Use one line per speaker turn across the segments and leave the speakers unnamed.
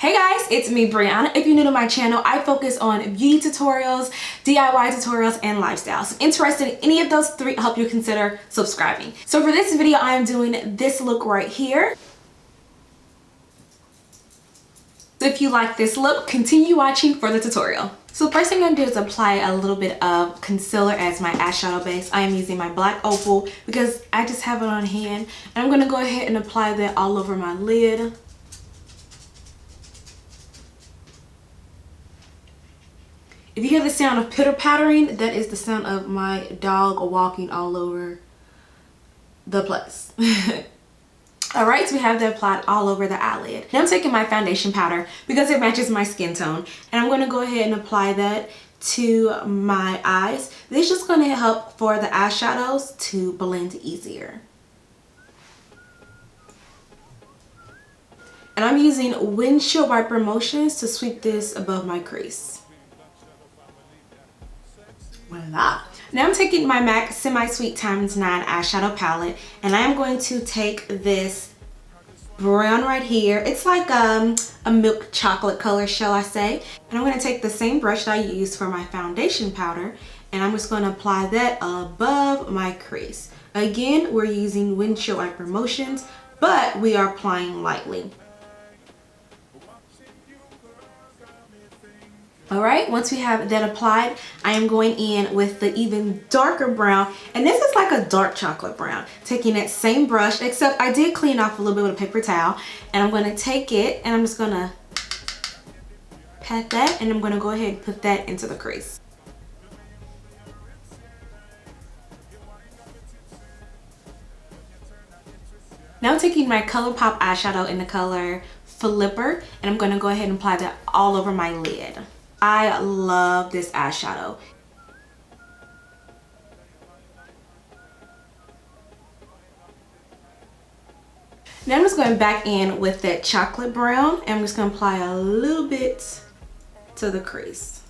Hey guys, it's me Brianna. If you're new to my channel, I focus on beauty tutorials, DIY tutorials, and lifestyle. So interested in any of those three, I hope you consider subscribing. So for this video, I am doing this look right here. So if you like this look, continue watching for the tutorial. So first thing I'm gonna do is apply a little bit of concealer as my eyeshadow base. I am using my black opal because I just have it on hand. And I'm gonna go ahead and apply that all over my lid. If you hear the sound of pitter pattering, that is the sound of my dog walking all over the place. Alright, so we have that applied all over the eyelid. Now I'm taking my foundation powder because it matches my skin tone. And I'm going to go ahead and apply that to my eyes. This is just going to help for the eyeshadows to blend easier. And I'm using windshield wiper motions to sweep this above my crease. Voila. Now I'm taking my MAC Semi-Sweet x9 eyeshadow palette, and I am going to take this brown right here. It's like a milk chocolate color, shall I say. And I'm going to take the same brush that I used for my foundation powder, and I'm just going to apply that above my crease. Again, we're using windshield wiper motions, but we are applying lightly. Alright, once we have that applied, I am going in with the even darker brown, and this is like a dark chocolate brown. Taking that same brush, except I did clean off a little bit with a paper towel, and I'm going to take it and I'm just going to pat that, and I'm going to go ahead and put that into the crease. Now I'm taking my ColourPop eyeshadow in the color Flipper, and I'm going to go ahead and apply that all over my lid. I love this eyeshadow. Now I'm just going back in with that chocolate brown, and I'm just going to apply a little bit to the crease.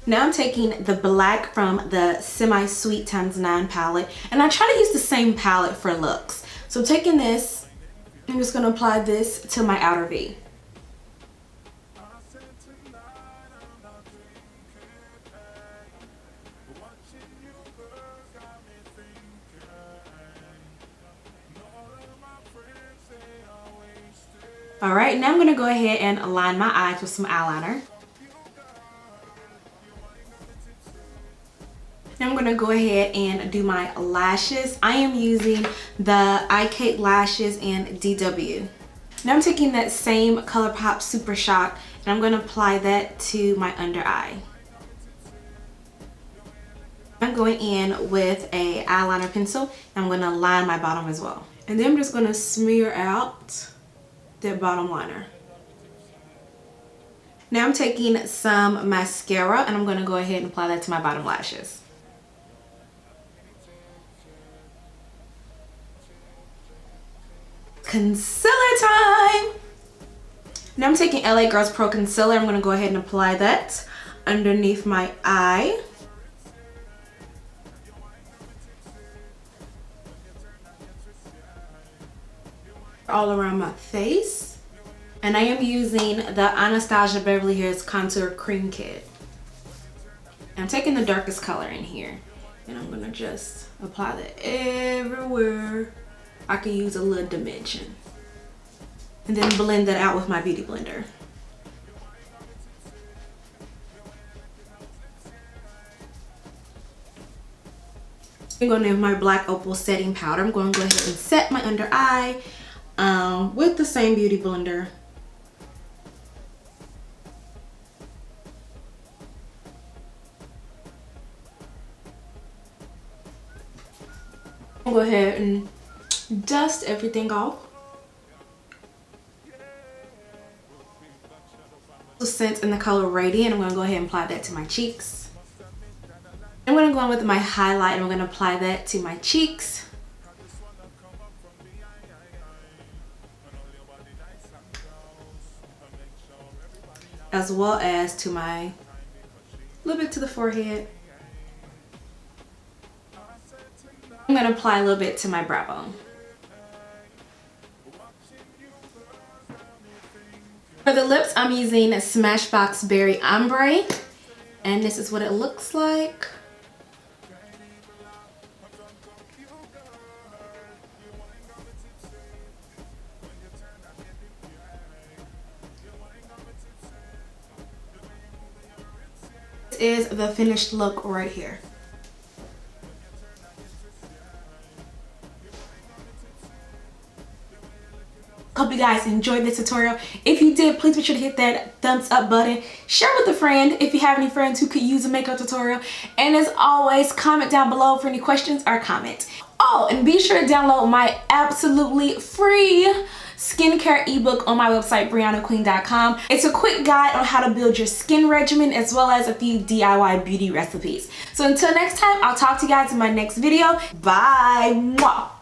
Now I'm taking the black from the Semi-Sweet x9 palette, and I try to use the same palette for looks. So I'm taking this, I'm just going to apply this to my outer V. Alright, now I'm going to go ahead and align my eyes with some eyeliner. Now I'm going to go ahead and do my lashes. I am using the iCake lashes and DW. Now I'm taking that same ColourPop Super Shock, and I'm going to apply that to my under eye. I'm going in with a eyeliner pencil, and I'm going to line my bottom as well. And then I'm just going to smear out that bottom liner. Now I'm taking some mascara, and I'm going to go ahead and apply that to my bottom lashes. Concealer time! Now I'm taking LA Girls Pro Concealer. I'm going to go ahead and apply that underneath my eye. All around my face, and I am using the Anastasia Beverly Hills Contour Cream Kit. I'm taking the darkest color in here, and I'm gonna just apply that everywhere I can use a little dimension, and then blend that out with my beauty blender. I'm going to have my black opal setting powder. I'm going to go ahead and set my under eye with the same beauty blender. I'll go ahead and dust everything off. The scent in the color Radiant, I'm going to go ahead and apply that to my cheeks. I'm going to go in with my highlight, and I'm going to apply that to my cheeks. As well as to my little bit to the forehead. I'm going to apply a little bit to my brow bone. For the lips, I'm using Smashbox Berry Ombre, and this is what it looks like. This is the finished look right here. Hope you guys enjoyed this tutorial. If you did, please be sure to hit that thumbs up button. Share with a friend if you have any friends who could use a makeup tutorial. And as always, comment down below for any questions or comments. Oh, and be sure to download my absolutely free skincare ebook on my website, BreonnaQueen.com. It's a quick guide on how to build your skin regimen as well as a few DIY beauty recipes. So until next time, I'll talk to you guys in my next video. Bye. Mwah.